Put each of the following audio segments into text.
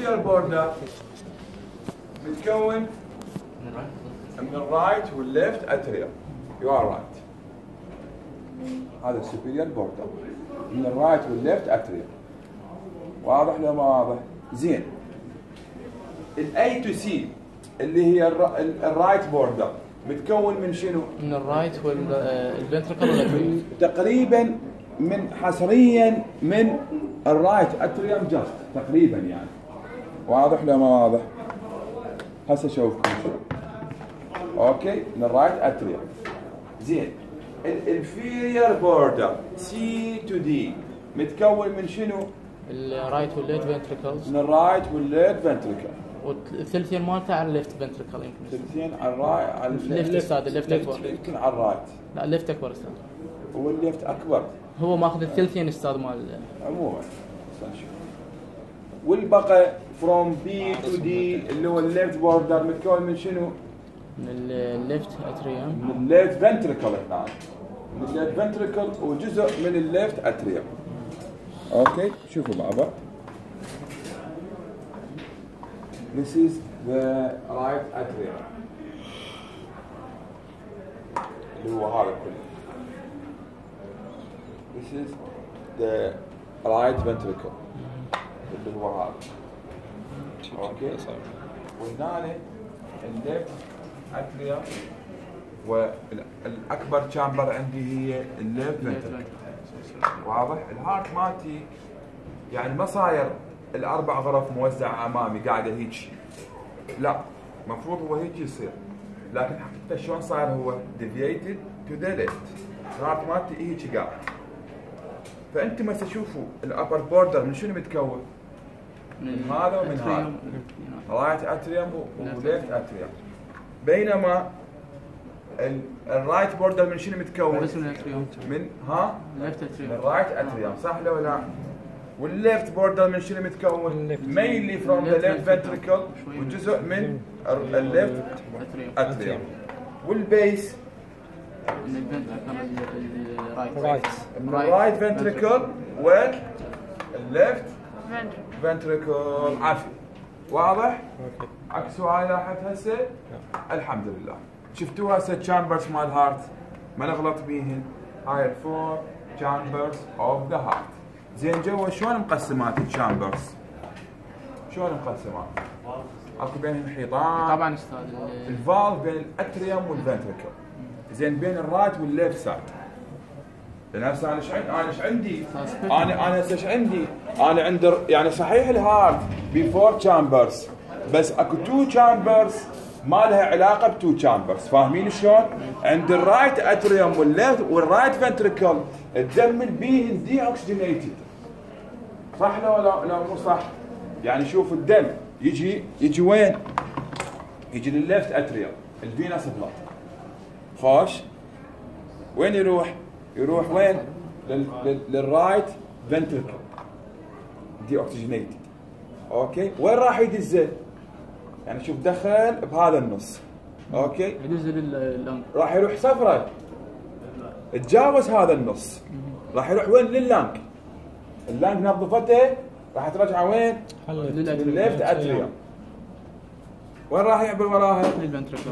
superior border متكون من الرايت والليفت اتريوم. يو ار رايت. هذا السوبيريور بوردر من الرايت والليفت اتريوم. واضح لو ما واضح؟ زين. الاي تو سي اللي هي الرايت بوردر متكون من شنو؟ من الرايت والفنتركل والاتريوم. تقريبا من حصريا من الرايت اتريوم جاست تقريبا يعني. واضح لو ما واضح؟ هسه اشوفكم اوكي من الرايت اتريوم. زين. الانفيريور بوردر سي تو دي متكون من شنو؟ الرايت والليفت فنتركلز. من الرايت والليفت فنتركل. والثلثين مالته على الليفت فنتركل يمكن. ثلثين على الرايت على الليفت استاذ الليفت اكبر. يمكن على الرايت. لا الليفت اكبر استاذ. هو الليفت اكبر. هو ماخذ الثلثين استاذ مال. عموما نشوف. والبقى فروم بي تو دي اللي هو الليفت بوردر متكون من شنو؟ من الليفت اتريوم. من الليفت فنتركل هنا. من الليفت فنتركل وجزء من الليفت اتريوم. اوكي شوفوا مع بعض. This is the right atrium. اللي هو هذا كله. This is the right ventricle. اللي هو هذا. اوكي. وهنا الليفت اتريوم والاكبر تشامبر عندي هي الليفت فنتركل. واضح؟ الهارت مالتي يعني ما صاير الاربع غرف موزعه امامي قاعده هيك. لا المفروض هو هيك يصير. لكن حقيقه شلون صاير هو deviated to the left. الهارت مالتي هيك قاعد. فانتم هسه شوفوا الابر بوردر من شنو متكون؟ من هذا ومن هذا. رايت اتريوم وليفت اتريوم. بينما الرايت بوردر من شنو متكون؟ بس من الاتريوم. من ها؟ الليفت اتريوم. من الرايت اتريوم صح لو لا؟ والليفت بوردر من شنو متكون؟ mainly from the left ventricle وجزء من الليفت اتريوم. والبيس من الفنتركل رايت. من الرايت فنتركل والليفت فنتركل. عافية. واضح؟ اوكي. عكسوا هاي لاحظت هسه؟ الحمد لله. شفتوا هسه الشامبرز مال هارت؟ ما نغلط بيهن. هاي الفور chambers of the heart. زين جوا شلون مقسمات الشامبرز؟ شلون مقسمات؟ اكو بينهم حيطان. طبعا استاذ. الفالف بين الاتريوم والفنتركل. زين بين الرايت والليفت سايد. لان هسه انا ايش عندي؟ انا هسه ايش عندي؟ انا عندي يعني صحيح الهارت بفور تشامبرز بس اكو تو تشامبرز ما لها علاقه بتو تشامبرز. فاهمين شلون؟ عند الرايت اتريوم والرايت فنتركل الدم بيهن دي اوكسجينيتد. صح لو مو صح؟ يعني شوف الدم يجي وين؟ يجي للليفت اتريوم الفينس بلاد. خوش وين يروح؟ يروح وين؟ للرايت فنتركل دي اوكسجينيتد. اوكي وين راح يدزه؟ يعني شوف دخل بهذا النص. اوكي يدز لللنج. راح يروح صفرة تجاوز هذا النص راح يروح وين؟ لللانج. اللانج نظفته راح ترجعه وين؟ للليفت اتريوم. وين راح يعبر وراها؟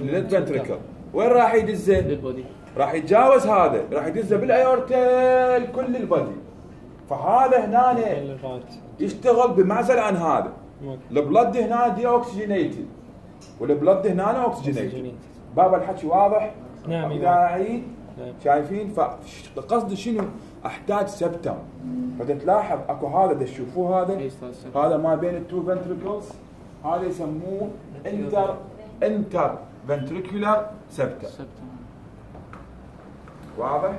للفنتركل. وين راح يدزه؟ للبودي. راح يتجاوز هذا راح يدزه بالايورتا كل البودي. فهذا هنا يشتغل بمعزل عن هذا. البلد هنا دي اوكسجينيتد والبلد هنا اوكسجينيتد. بابا الحكي واضح؟ نعم. اذا اعيد شايفين؟ فالقصد شنو؟ احتاج سبتم. فتلاحظ اكو هذا تشوفوه هذا ما بين التو فنتريكلز هذا يسموه انتر فنتريكولار سبتم. واضح؟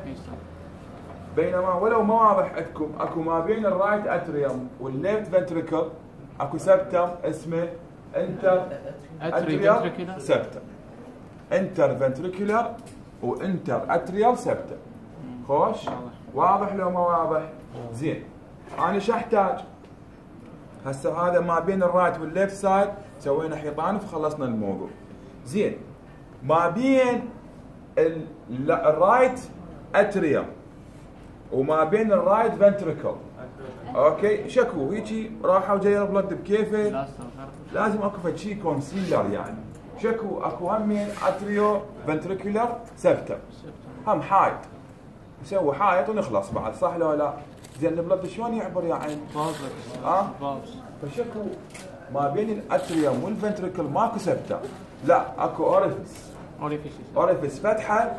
بينما ولو ما واضح عندكم اكو ما بين الرايت اتريوم والليفت فنتريكل اكو سبتم اسمه انتر اتريال سبتم. انتر فنتريكولار وانتر اتريال سبتم. خوش؟ واضح لو ما واضح؟ زين. انا شو احتاج؟ هسه هذا ما بين الرايت والليفت سايد سوينا حيطان فخلصنا الموضوع. زين. ما بين الرايت اتريوم وما بين الرايت فنتريكل اوكي شكو هيجي راحوا جاي البلد بكيفه، لا استغفر. لازم اكو فد شيء كونسيلر يعني. شكو اكو همين اتريو فنتريكولار سبتم، هم حايط نسوي حايط ونخلص بعد، صح لو لا؟ زين البلد شلون يعبر يا عين؟ فالفز. فشكو ما بين الاتريوم والفنتريكل ماكو سبتم، لا اكو اوريفيس فتحه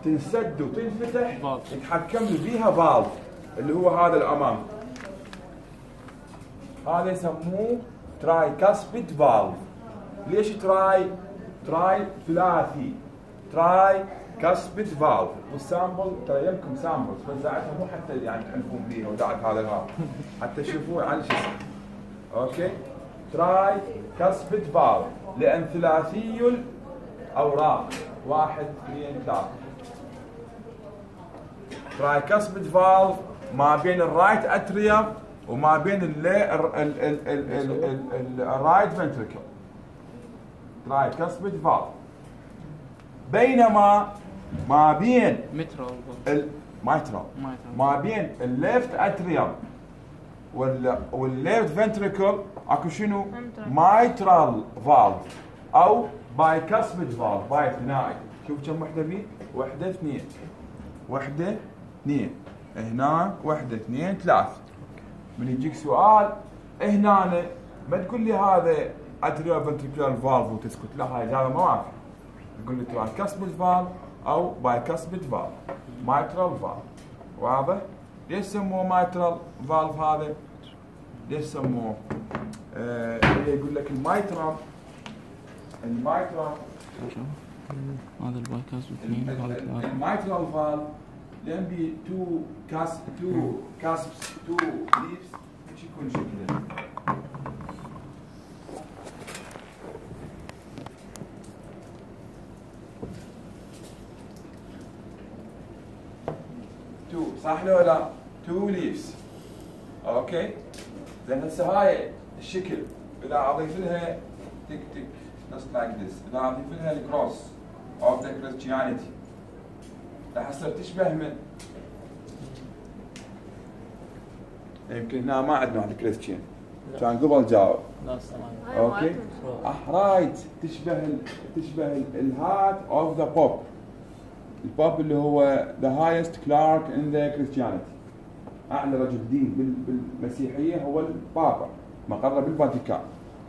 تنسد وتنفتح يتحكم لي بيها فالف اللي هو هذا الامام، هذا يسموه تراي كاسبيد فالف. ليش تراي ثلاثي، تراي كاسبيد فالف. والسامبل ترى يمكم سامبل بس دعتها مو حتى يعني تحلفون بيها ودعت هذا الهاب حتى تشوفون عن شو اسمه. اوكي تراي كاسبيد فالف لان ثلاثي الاوراق 1 2 3. تراي كاسبيد فالف ما بين الرايت اتريوم وما بين الرايت فنتريكل، تراي كاسبيد فالف. بينما ما بين الميترال ما بين الليفت اتريوم والليفت فنتريكل اكو شنو؟ ميترال فالف او باي كاسبيد فالف، باي ثنائي. شوف كم وحده بيه؟ وحده اثنين، وحده اثنين، هنا وحده اثنين ثلاث. من يجيك سؤال هنا ما تقول لي هذا اتريو فنتريكولار فالف وتسكت، لا هاي اجابه ما واقفه. تقول لي تراي كاسبيد فالف او باي كاسبيد فالف، مايترال فالف. واضح؟ ليش سموه مايترال فالف هذا؟ ليش سموه؟ يقول لك المايترال هذا الباي كاسبيد اثنين، هذا ثلاثة. المايترال فالف لان بي تو كاسبس تو ليفز يكون شكله. تو صح لو لا؟ تو ليفز. اوكي زين هسه هاي الشكل اذا اضيف لها تك تك just like this، اذا اضيف لها الكروس of the Christianity راح تصير تشبه من يمكن هنا ما عندنا واحد كريستيان كان قبل جاوب. لا استغفر. اوكي رايت تشبه الهات اوف ذا بوب. البوب اللي هو ذا هايست كلارك ان ذا كريستيانيتي، اعلى رجل دين بالمسيحيه هو البابا، مقره بالفاتيكان.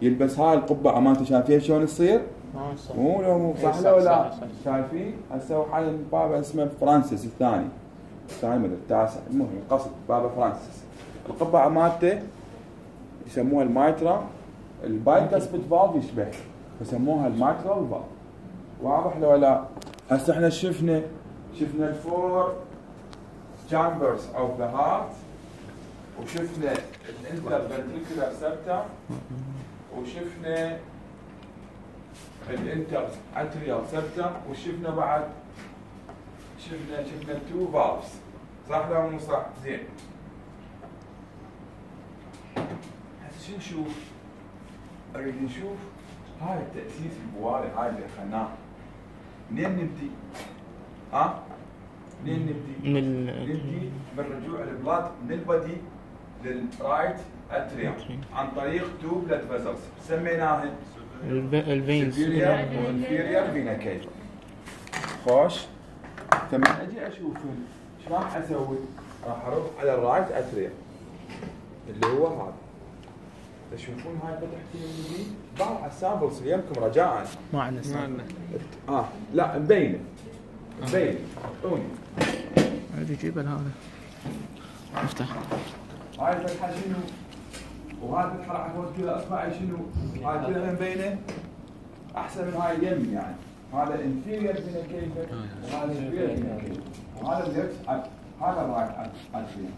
يلبس هاي القبعه مالته، شايفين شلون تصير؟ مو صح لو لا؟ شايفين؟ هسه حال البابا اسمه فرانسيس الثاني مدري التاسع، المهم القصد بابا فرانسيس. القبعه مالته يسموها المايترا، الباي كاسبيد فالف يشبه فسموها المايترا فالف. واضح لو لا؟ هسه احنا شفنا الفور chambers of the heart، وشفنا الانترفنتريكولار سبتم، وشفنا الانتر اتريال سبتم، وشفنا بعد شفنا التو فالفز. صح ولا مو صح؟ زين هسه شو نشوف؟ اريد نشوف هاي التأسيس البوالي هاي اللي اخذناه منين نبدي؟ منين نبدي؟ نبدي بالرجوع البلاد من البدي للرايت اتريوم عن طريق تو بلاد فيزلز سميناهن الفينز والانفيريور فينا كيفا. خوش لما اجي اشوف ايش راح اسوي؟ راح اروح على الرايت اتريوم اللي هو هذا. تشوفون هاي فتحتين اللي ضعوا على السامبلز يمكم رجاء. ما عندنا سامبل. لا مبينه اعطوني. اريد اجيب هذا افتح. هاي الفتحه شنو؟ وهاي الفتحه راح اخذ كذا اصبعي شنو؟ هاي كلها مبينه احسن من هاي اليم يعني. هذا انفيريور فينا كيفا وهذا انفيريور فينا كيفا، وهذا الليفت هذا الرايت اتريوم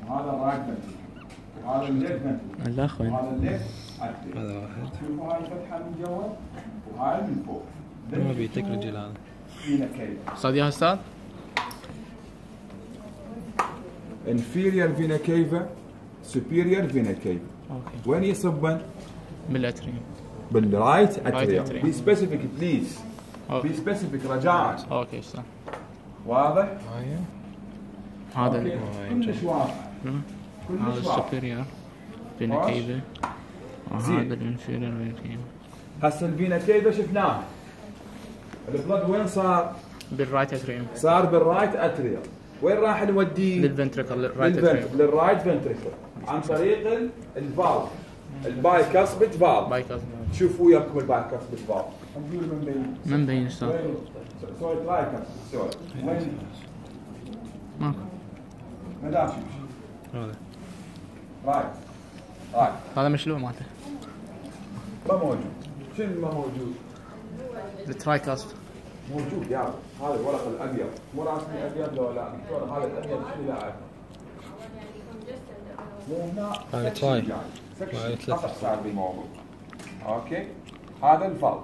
وهذا الرايت فنتريكل وهذا الليفت فنتريكل وهذا الليفت اتريوم. هذا واحد. شوفوا هاي الفتحه من جوا وهاي من فوق. ما بيتك رجل هذا. فينا كيفا. صاد يا استاذ؟ inferior vena cava superior vena cava. اوكي. وين يصبن؟ بالاتريوم. بالرايت اتريوم. اتريوم. بي سبيسيفيك بليز. بي سبيسيفيك رجاء. اوكي استاذ. واضح؟ هذا كلش واضح. هذا كلش واضح. السوبيريور فينا كيفا زين. وهذا الانفيريور فينا كيفا. هسه الفينا كيفا شفناه. البلد وين صار؟ بالرايت اتريوم صار بالرايت اتريا. وين راح نوديه؟ للفنتريكل للرايت اتريوم للرايت فنتريكل عن طريق الفالف الباي كاسبت فالف. بايكاس. شوفوا وياكم الباي كاسبت فالف. نقول من بين ما مبين استاذ. وين سويت باي كاسبت سوي وين ماكو. ما دام شو هذا رايت رايت هذا مشلوع مالته. ما موجود. شنو ما موجود؟ الترايكاست. موجود يا عم. هذا الورق الابيض مو راسمي ابيض لو لا دكتور هذا الابيض شنو لا اعرف مو هنا هذا تراي. فقط صار بالموضوع. اوكي هذا الفال